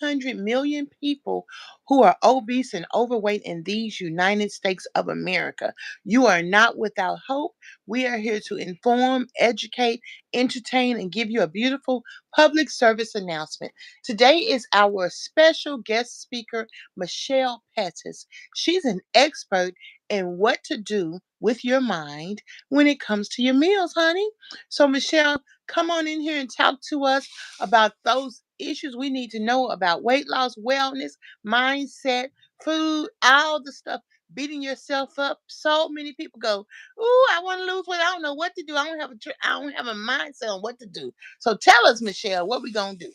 100 million people who are obese and overweight in these United States of America. You are not without hope. We are here to inform, educate, entertain, and give you a beautiful public service announcement. Today is our special guest speaker, Michelle Pettis. She's an expert in what to do with your mind when it comes to your meals, honey. So, Michelle, come on in here and talk to us about those issues we need to know about weight loss, wellness, mindset, food, all the stuff. Beating yourself up. So many people go, "Ooh, I want to lose weight. I don't know what to do. I don't have a mindset on what to do." So tell us, Michelle, what we gonna do?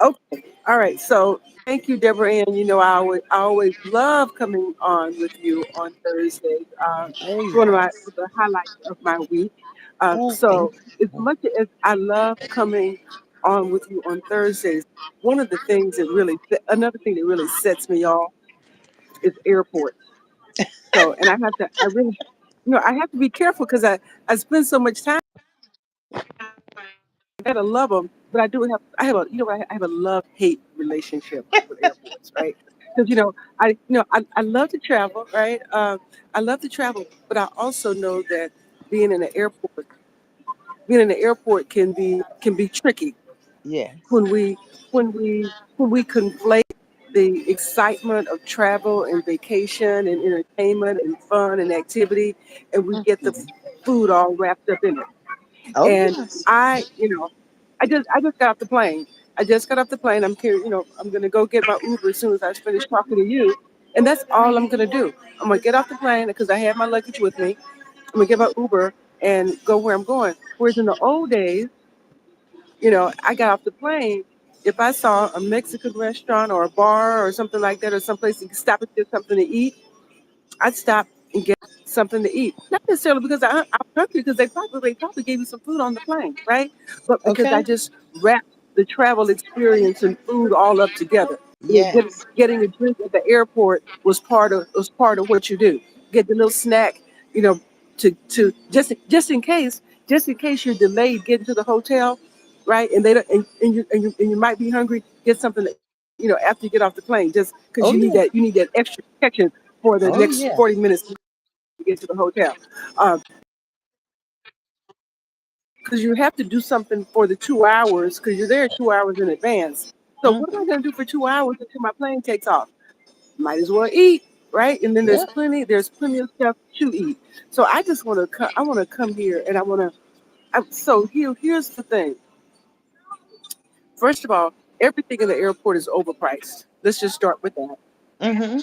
Okay. All right. So thank you, DebraAnn. You know, I always love coming on with you on Thursdays. It's Hey, one of the highlights of my week. oh, thank So as you. much as I love coming on with you on Thursdays, another thing that really sets me off is airports. So, and I really, I have to be careful because I spend so much time. I gotta love them, but I have a, I have a love hate relationship with airports, right? Because I love to travel, right? I love to travel, but I also know that being in an airport, being in an airport can be tricky Yes. when we conflate the excitement of travel and vacation and entertainment and fun and activity, and we get the Mhm. food all wrapped up in it. Oh, And yes. I just got off the plane. I just got off the plane. I'm gonna go get my Uber as soon as I finish talking to you, and that's all I'm gonna do. I'm gonna get off the plane because I have my luggage with me. I'm gonna get my Uber and go where I'm going. Whereas in the old days, I got off the plane. If I saw a Mexican restaurant or a bar or something like that, or someplace you could stop and get something to eat, I'd stop and get something to eat. Not necessarily because I'm hungry, because they probably gave you some food on the plane, right? But because I Okay. just wrapped the travel experience and food all up together. Yes. Getting a drink at the airport was part of what you do. Get the little snack, you know, to just in case you're delayed getting to the hotel, right? And they don't, and you might be hungry. Get something after you get off the plane, just because Oh, yeah. you need that extra protection for the Oh, next yeah. 40 minutes to get to the hotel. Because you have to do something for the 2 hours because you're there 2 hours in advance. So what am Hmm. I going to do for 2 hours until my plane takes off? Might as well eat, right? And then Yeah. there's plenty of stuff to eat. So I just want to come here and I want to. So here's the thing. First of all, everything in the airport is overpriced. Let's just start with that. Hmm.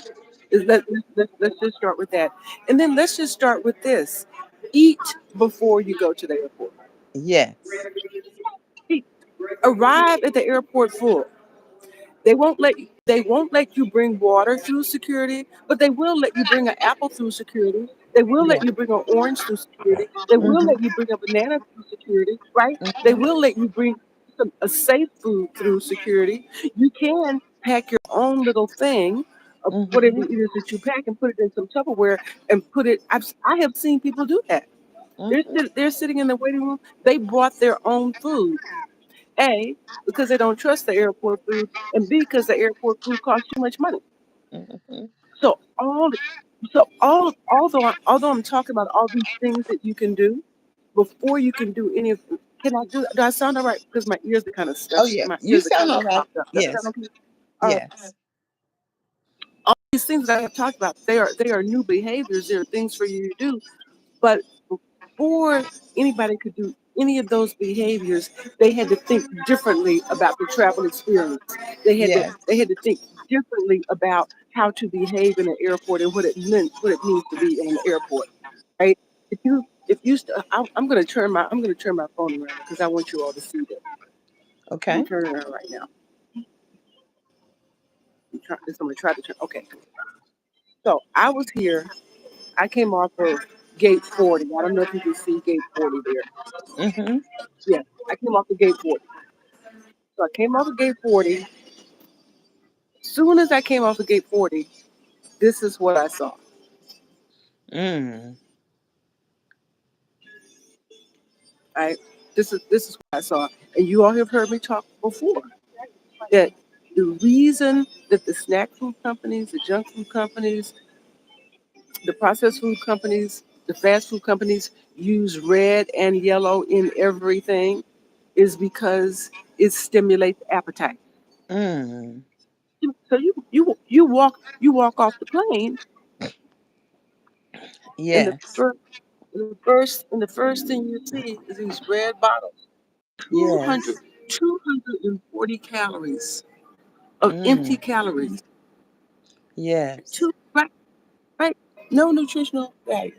Let's just start with that, and then let's just start with this: eat before you go to the airport. Yes. Eat. Arrive at the airport full. They won't let you bring water through security, but they will let you bring an apple through security. They will Yeah. let you bring an orange through security. They will let Hmm. you bring a banana through security, right? They Hmm. will let you bring a safe food through security. You can pack your own little thing of whatever Hmm. it is that you pack and put it in some Tupperware and put it. I have seen people do that. Hmm. They're sitting in the waiting room. They brought their own food. A, because they don't trust the airport food, and B, because the airport food costs too much money. Hmm. So although I'm talking about all these things that you can do before you can do any of, can I do I sound all right? Because my ears are kind of Oh, stuffed. yeah. My You ears are sound kind of all right. popped up. Does that sound Yes. okay? Uh, Yes. all these things that I have talked about, they are new behaviors. They are things for you to do. But before anybody could do any of those behaviors, they had to think differently about the travel experience. Yes. They had to think differently about how to behave in an airport and what it means to be in an airport. Right? I'm gonna turn my phone around because I want you all to see this. I'm Okay. gonna turn it around right now. I'm gonna try to turn. Okay. So I was here. I came off of gate 40. I don't know if you can see gate 40 there. Hmm. Yeah, I came off the gate 40. So I came off of gate 40. Soon as I came off of gate 40, this is what I saw. Mm. Right? This is what I saw. And you all have heard me talk before that The reason that the snack food companies, the junk food companies, the processed food companies, the fast food companies use red and yellow in everything is because it stimulates appetite. Mm. So you walk off the plane, and Yes. the first thing you see is these red bottles, two hundred Yes. 240 calories of empty Mm. calories. Yes. Two right, no nutritional value.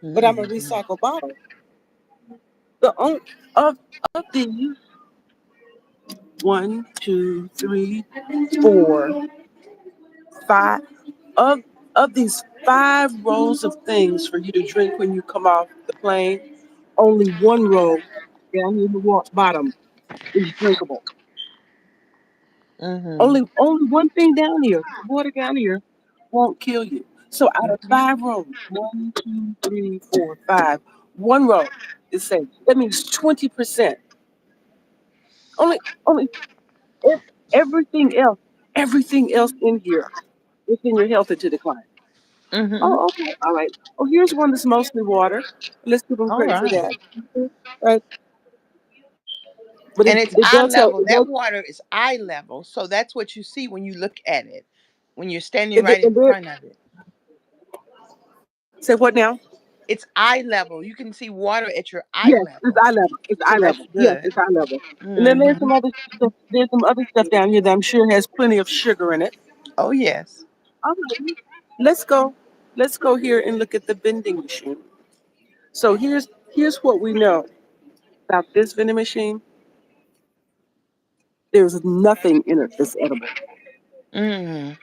But I'm a Mm. recycle bottle. The on, of these one, two, three, four, five of these 5 rows of things for you to drink when you come off the plane, only one row down in the bottom is drinkable. Mm-hmm. Only one thing down here, water down here, won't kill you. So out of Mm-hmm. 5 rows, one, two, three, four, five, one row is safe. That means 20%. Only everything else in here within your health to decline. Mm-hmm. Oh, okay, all right. Oh, here's one that's mostly water. Let's give them All credit for right. that. Right, but And it's it eye does help. level. That water is eye level. So that's what you see when you look at it, when you're standing And, right in then front of it. say what now? It's eye level. You can see water at your eye Yes, it's level. eye level. It's eye So that's level. Yes, good. it's eye level. And then there's Mm-hmm. some other stuff. There's some other stuff down here that I'm sure has plenty of sugar in it. Oh, yes. All right, let's go. Let's go here and look at the vending machine. So here's what we know about this vending machine. There's nothing in it that's edible. Mm.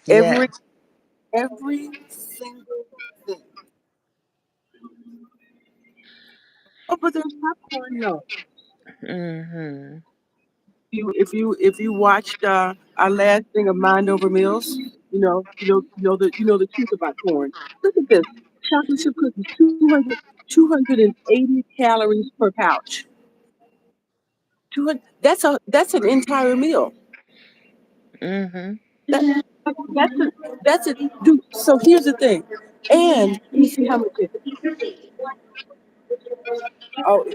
Every Yes. every single thing. Oh, but there's popcorn. No, Mm-hmm. if you watched our last thing of Mind Over Meals, you know the truth about corn. Look at this: chocolate chip cookies, 280 calories per pouch. 200, that's an entire meal. Mm-hmm. That, that's it. Dude, so here's the thing, and let me see how much it is. Oh,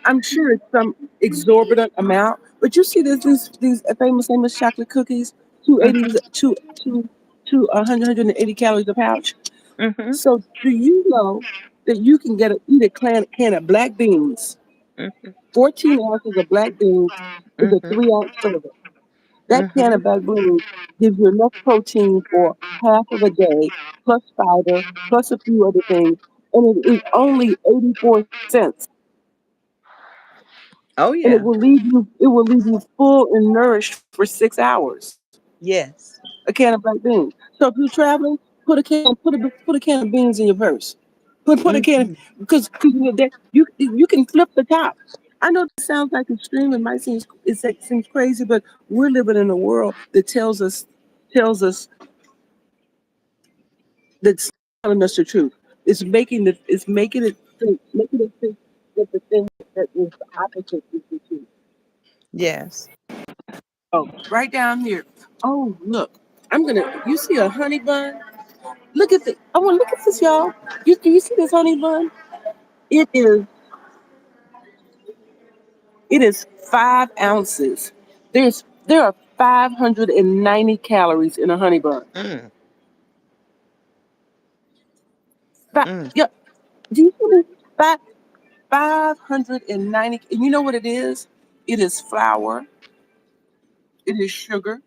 I'm sure it's some exorbitant amount, but you see there's these famous chocolate cookies, 280 Mm-hmm. to 180 calories a pouch. Mm-hmm. So do you know that you can eat a can of black beans? Mm-hmm. 14 ounces of black beans is a Mm-hmm. 3 ounce serving. That can Mm-hmm. of black beans gives you enough protein for half of a day, plus fiber, plus a few other things, and it is only 84 cents. Oh, And yeah. it will leave you full and nourished for 6 hours. Yes. A can of black beans. So if you're traveling, put a can of beans in your purse. Put a can of, Mm-hmm. because you can flip the top. I know this sounds like extreme. It seems crazy, but we're living in a world that tells us that's telling us the truth. Making it think that the thing that is the opposite is the truth. Yes. Oh, right down here. Oh, look. You see a honey bun? Look at the, I want to look at this, y'all. Do you see this honey bun? It is, it is 5 ounces. There are 590 calories in a honey bun. Mm. Mm. Yeah. Do you see this? 590. And you know what it is? It is flour. It is sugar.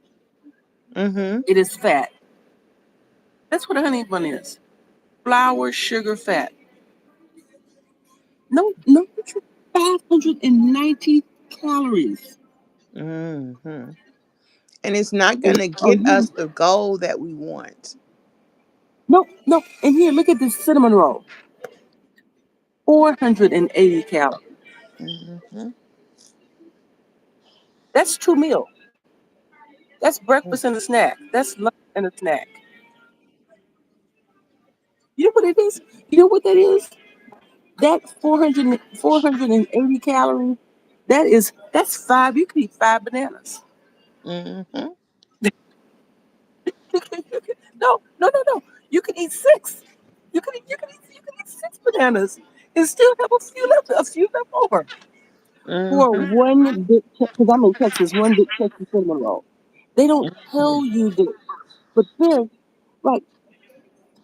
Mm-hmm. It is fat. That's what a honey bun is. Flour, sugar, fat. No, 590 calories. Mm-hmm. And it's not And gonna oh, get us the goal that we want. no. And here, look at this cinnamon roll. 480 calories. Mm-hmm. That's 2 meals. That's breakfast and a snack. That's lunch and a snack. You know what it is? You know what that is? That 480 calories. That's five. You can eat five bananas. Mhm. No. You can eat six. You can eat six bananas and still have a few left over for Mhm. one big. Because I'm in Texas, one big Texas cinnamon roll. They don't tell you this, but this, like,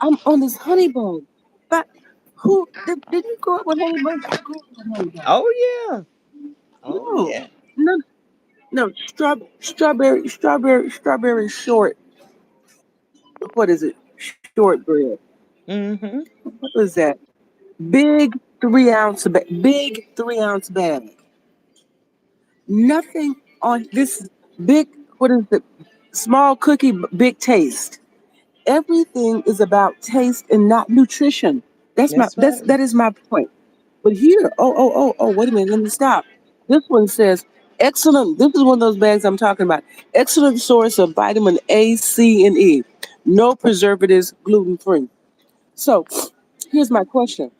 I'm on this honey bun. But who did you grow up with honey buns? I grew up with honey buns. Oh yeah. Oh No, yeah. no, no. Strawberry short. What is it? Shortbread. Mhm. What was that? Big 3 ounce bag. Nothing on this big. What is it? Small cookie, big taste. Everything is about taste and not nutrition. That's That right. is my point. But here, wait a minute, let me stop. This one says excellent. This is one of those bags I'm talking about. Excellent source of vitamin A, C, and E. No preservatives, gluten free. So here's my question.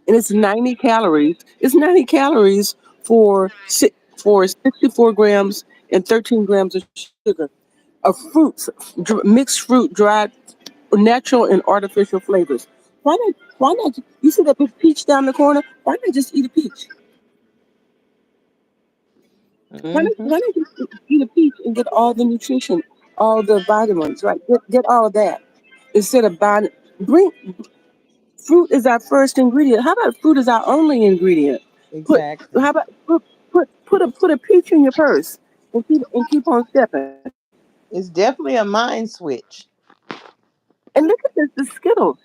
And it's 90 calories. It's 90 calories for 64 grams and 13 grams of sugar. Of fruits, mixed fruit, dried, natural and artificial flavors. Why not? Why not? You see that big peach down the corner? Why not just eat a peach? Why not? Mhm. Why not just eat a peach and get all the nutrition, all the vitamins, right? Get all of that instead of buying. Bring fruit is our first ingredient. How about fruit is our only ingredient? Put Exactly. how about put a peach in your purse and keep on stepping. It's definitely a mind switch. And look at this, the Skittles.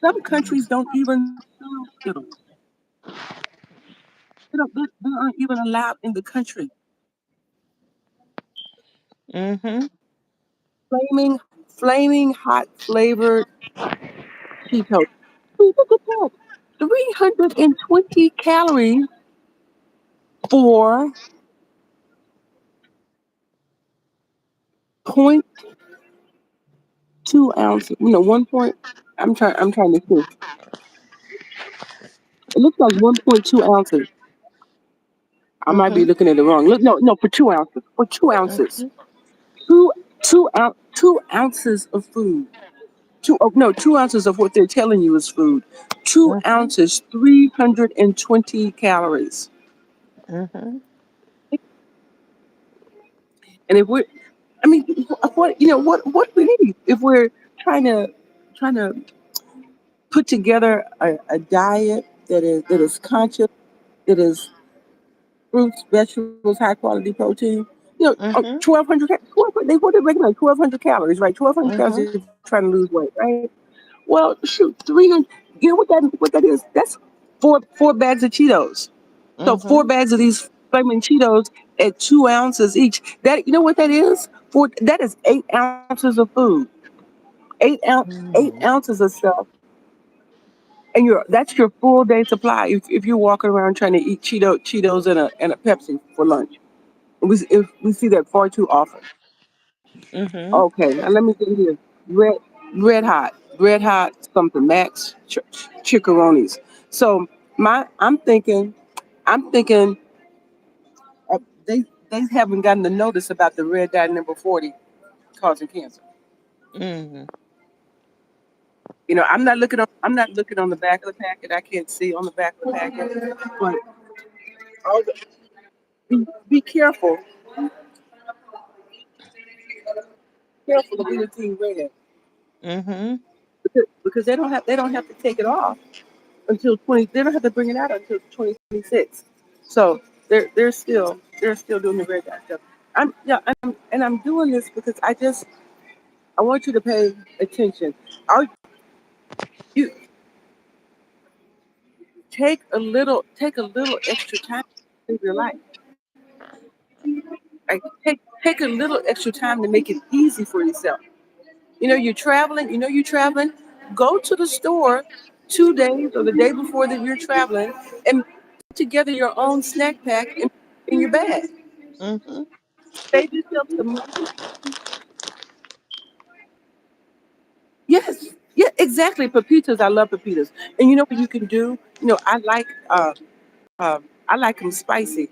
Some countries don't even sell Skittles. They aren't even allowed in the country. Mhm. Flaming hot flavored Cheetos. Look at that. 320 calories for point 2 ounces. One point. I'm trying to see. It looks like 1.2 ounces. I might be Mhm. looking at it wrong. Look, no, for 2 ounces. For 2 ounces. Mhm. Two ounces of food. Oh, no, 2 ounces of what they're telling you is food. Two Mhm. ounces, 320 calories. Mhm. And if we're, I mean, what we need if we're trying to trying to put together a diet that is conscious, that is fruits, vegetables, high quality protein. Mhm. 1,200. They what they recommend 1,200 calories, right? 1,200 calories Mhm. if you're trying to lose weight, right? Well, shoot, 300. You know what that is? That's four bags of Cheetos. So four Mhm. bags of these flaming Cheetos at 2 ounces each. That what that is? That is 8 ounces of food. Eight Mhm. ounces of stuff, and that's your full day supply. If you're walking around trying to eat Cheetos and a Pepsi for lunch, we see that far too often. Mhm. Okay, now let me get here. Red red hot something Max chickaroonies. So I'm thinking uh, they they haven't gotten the notice about the red dye number 40 causing cancer. Mhm. I'm not looking on the back of the packet. I can't see on the back of the packet, but all the, be careful of anything red Mhm. because they don't have to take it off until 20. They don't have to bring it out until 2026. So they're still doing the red dye stuff. I'm doing this because I want you to pay attention. Are you take a little extra time to live your life. Like take a little extra time to make it easy for yourself. You're traveling. Go to the store 2 days or the day before that you're traveling and put together your own snack pack in your bag. Mhm. Save yourself some money. Yes, yeah, exactly. Pepitas, I love pepitas. And you know what you can do? I like I like them spicy,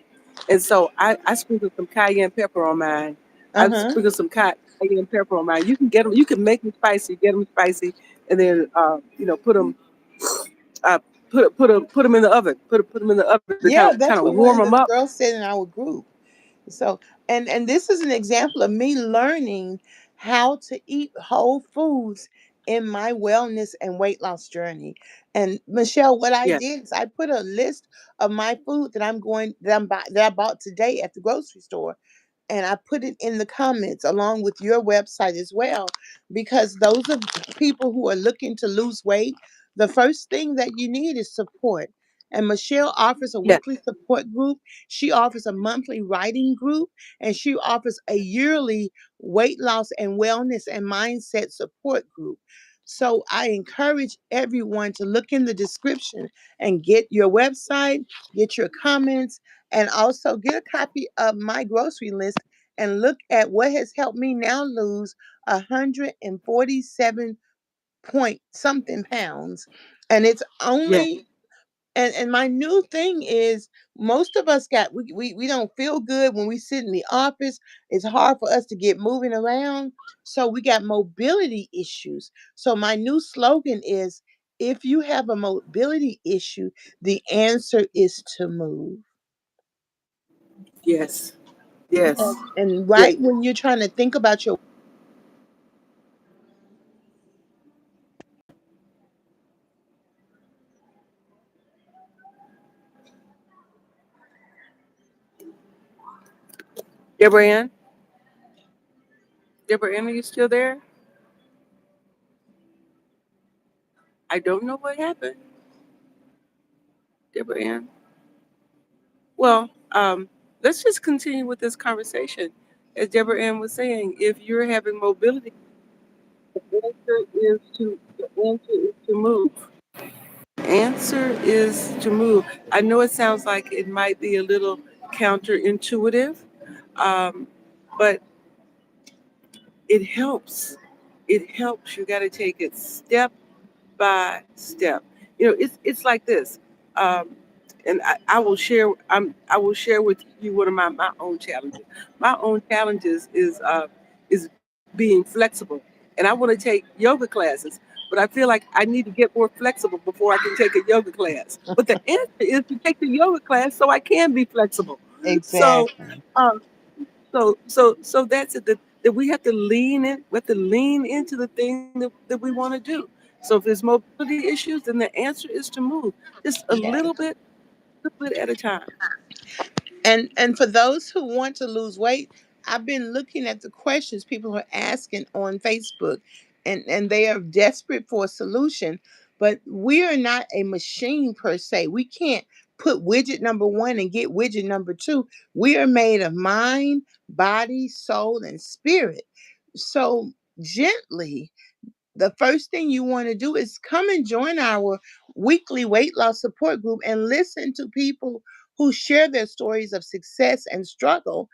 and so I sprinkle some cayenne pepper on mine. I Uh-huh. sprinkle some cayenne pepper on mine. You can get them. You can make them spicy. Get them spicy, and then put them uh, put them in the oven. Put them in the oven to Yeah, kind that's of what one warm of them the up. girls said in our group. So, and this is an example of me learning how to eat whole foods in my wellness and weight loss journey. And Michelle, what I Yeah, did is I put a list of my food that I bought today at the grocery store, and I put it in the comments along with your website as well, because those are people who are looking to lose weight. The first thing that you need is support. And Michelle offers a yeah, weekly support group. She offers a monthly writing group, and she offers a yearly weight loss and wellness and mindset support group. So I encourage everyone to look in the description and get your website, get your comments, and also get a copy of my grocery list and look at what has helped me now lose 147 point something pounds. And it's yeah, only and my new thing is most of us we don't feel good when we sit in the office. It's hard for us to get moving around. So we got mobility issues. So my new slogan is, if you have a mobility issue, the answer is to move. yes, yes, And yes. right when you're trying to think about your DebraAnn, DebraAnn, are you still there? I don't know what happened, DebraAnn. Well, let's just continue with this conversation. As DebraAnn was saying, if you're having mobility, the answer is to move. Answer is to move. I know it sounds like it might be a little counterintuitive, um, but it helps. It helps. You got to take it step by step. It's like this. Um, and I will share. I will share with you one of my own challenges. My own challenges is being flexible, and I want to take yoga classes, but I feel like I need to get more flexible before I can take a yoga class. But the answer is to take the yoga class so I can be flexible. So, exactly. um, so that's it. That we have to lean in. We have to lean into the thing that we want to do. So if there's mobility issues, then the answer is to move just Yes. a little bit at a time. And for those who want to lose weight, I've been looking at the questions people are asking on Facebook, and they are desperate for a solution. But we are not a machine per se. We can't put widget number one and get widget number two. We are made of mind, body, soul, and spirit. So gently, the first thing you want to do is come and join our weekly weight loss support group and listen to people who share their stories of success and struggle,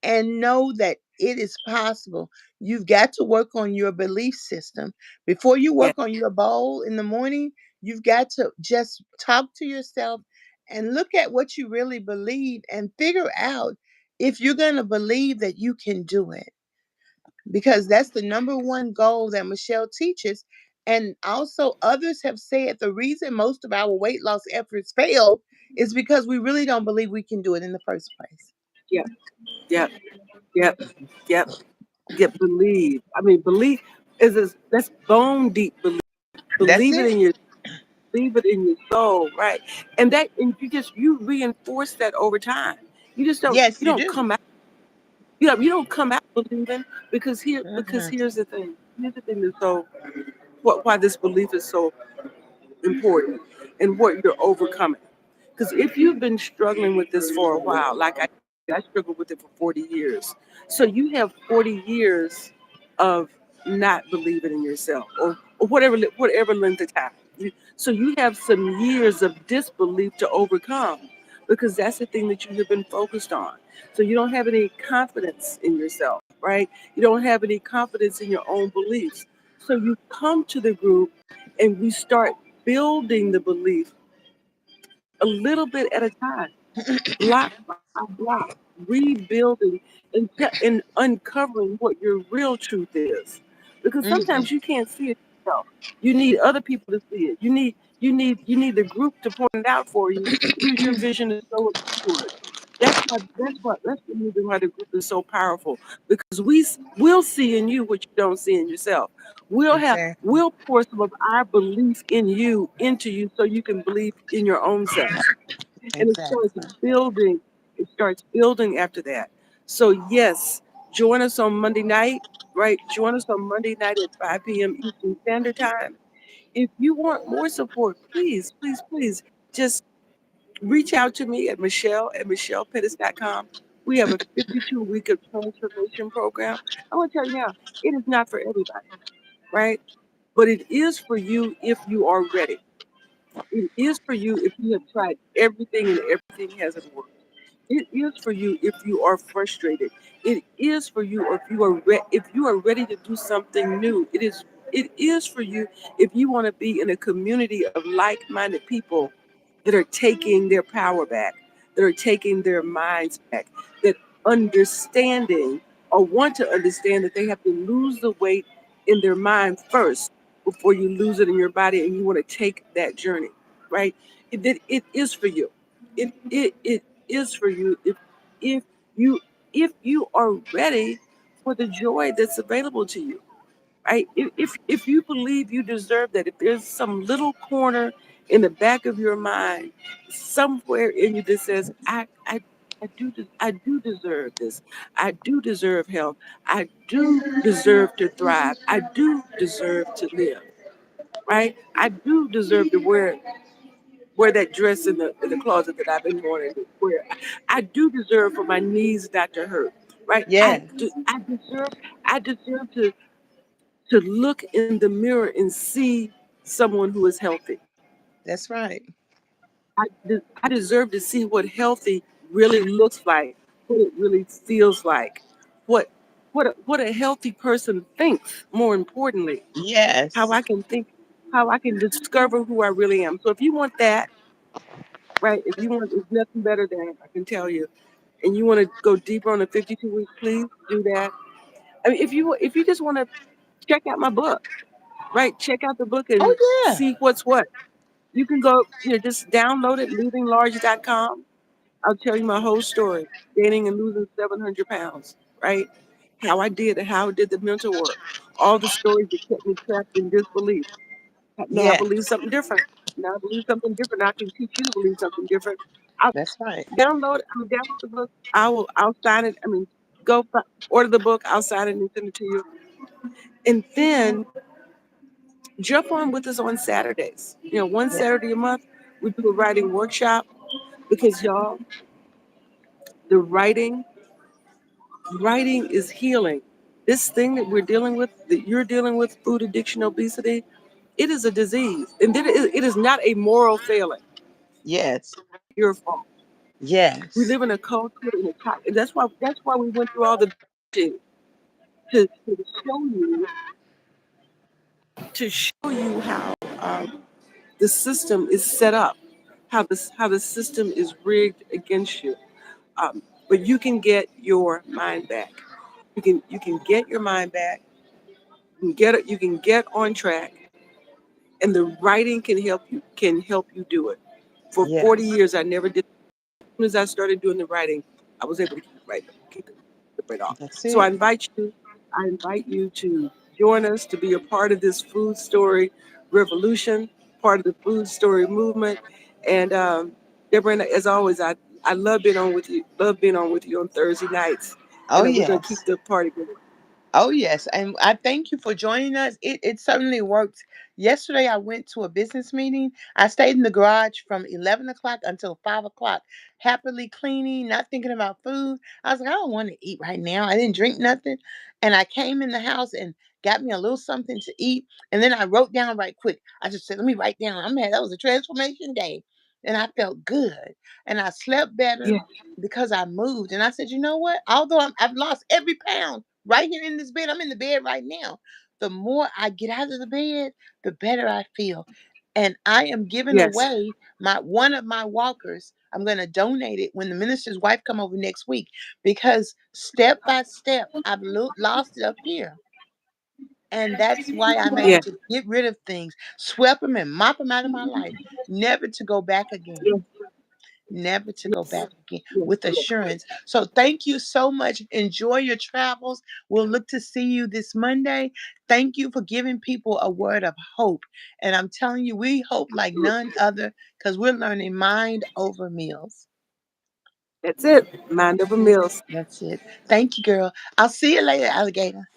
and know that it is possible. You've got to work on your belief system. Before you Yeah, work on your bowl in the morning, you've got to just talk to yourself and look at what you really believe and figure out if you're going to believe that you can do it, because that's the number one goal that Michelle teaches. And also, others have said the reason most of our weight loss efforts fail is because we really don't believe we can do it in the first place. yeah, yeah, yeah, yeah. Get believe. I mean, believe that's bone deep belief. That's Believe it it. in your Believe it in your soul, right? And you reinforce that over time. Yes, You you don't do. come out you don't come out believing because Mhm. here's the thing. Here's the thing that's so why this belief is so important and what you're overcoming. Because if you've been struggling with this for a while, like I struggled with it for 40 years. So you have 40 years of not believing in yourself or whatever length of time. So you have some years of disbelief to overcome because that's the thing that you have been focused on. So you don't have any confidence in yourself, right? You don't have any confidence in your own beliefs. So you come to the group and we start building the belief a little bit at a time. block by block, rebuilding and uncovering what your real truth is. Because Hmm. sometimes you can't see it yourself. You need other people to see it. You need the group to point it out for you because your vision is so obscured. That's the reason why the group is so powerful, because we'll see in you what you don't see in yourself. Exactly. We'll pour some of our belief in you into you so you can believe in your own self, and it starts Exactly. building. It starts building after that. So yes, join us on Monday night, right? Join us on Monday night at 5 p.m. Eastern Standard Time. If you want more support, please, please, please, just reach out to me at Michelle@MichellePettis.com. We have a 52-week of transformation program. I want to tell you now, it is not for everybody, right? But it is for you if you are ready. It is for you if you have tried everything and everything hasn't worked. It is for you if you are frustrated. It is for you if you are ready to do something new. It is for you if you want to be in a community of like-minded people that are taking their power back, that are taking their minds back, that understanding or want to understand that they have to lose the weight in their mind first before you lose it in your body, and you want to take that journey, right? It is for you. It is for you if you if you are ready for the joy that's available to you, right? If you believe you deserve that, if there's some little corner in the back of your mind, somewhere in you that says, I do deserve this. I do deserve health. I do deserve to thrive. I do deserve to live, right? I do deserve to wear that dress in the closet that I've been wanting to wear. I do deserve for my knees not to hurt, right? Yes, I deserve to look in the mirror and see someone who is healthy. that's right. I deserve to see what healthy really looks like, what it really feels like, what what a healthy person thinks. More importantly, how Yes. I can think, how I can discover who I really am. So if you want that, right? If you want, there's nothing better than I can tell you, and you want to go deeper on the 52 weeks, please do that. I mean, if you just want to check out my book, right? Check out the book and Oh yeah. see what's what. You can go, just download it, livinglarge.com. I'll tell you my whole story, gaining and losing 700 pounds, right? How I did it, how I did the mental work, all the stories that kept me trapped in disbelief. Now I believe Yes. something different. Now I believe something different. I can teach you to believe something different. I'll That's right. download the book. I'll sign it. I mean, order the book. I'll sign it and send it to you. And then jump on with us on Saturdays. One Yeah. Saturday a month, we do a writing workshop because y'all, the writing is healing. This thing that we're dealing with, that you're dealing with, food addiction, obesity, it is a disease. And then it is not a moral failing. Yes. Your fault. We Yes. live in a culture and that's why we went through all the teaching to show you how the system is set up, how the system is rigged against you. But you can get your mind back. You can get your mind back. You can get on track, and the writing can help you do it. For Yes. 40 years, I never did. As soon as I started doing the writing, I was able to keep it right off. That's So I it. invite you. I invite you to join us to be a part of this food story revolution, part of the food story movement. And Deborah, as always, I love being on with you. Love being on with you on Thursday nights, Oh and we're gonna keep yes. the party going. Oh yes, and I thank you for joining us. It certainly worked. Yesterday, I went to a business meeting. I stayed in the garage from 11 o'clock until 5 o'clock, happily cleaning, not thinking about food. I was like, I don't want to eat right now. I didn't drink nothing, and I came in the house and got me a little something to eat, and then I wrote down right quick. I just said, let me write down. I'm mad. That was a transformation day, and I felt good, and I slept better Yeah. because I moved. And I said, you know what? Although I've lost every pound right here in this bed. I'm in the bed right now. The more I get out of the bed, the better I feel. And I am giving Yes. away my one of my walkers. I'm going to donate it when the minister's wife come over next week, because step by step I've lost it up here. And that's why I'm able Yeah. to get rid of things, sweep them and mop them out of my life, never to go back again. Yeah. Never to go Yes. back again, Yes. with assurance. So thank you so much. Enjoy your travels. We'll look to see you this Monday. Thank you for giving people a word of hope. And I'm telling you, we hope like none other, because we're learning mind over meals. That's it. Mind over meals. That's it. Thank you, girl. I'll see you later, alligator.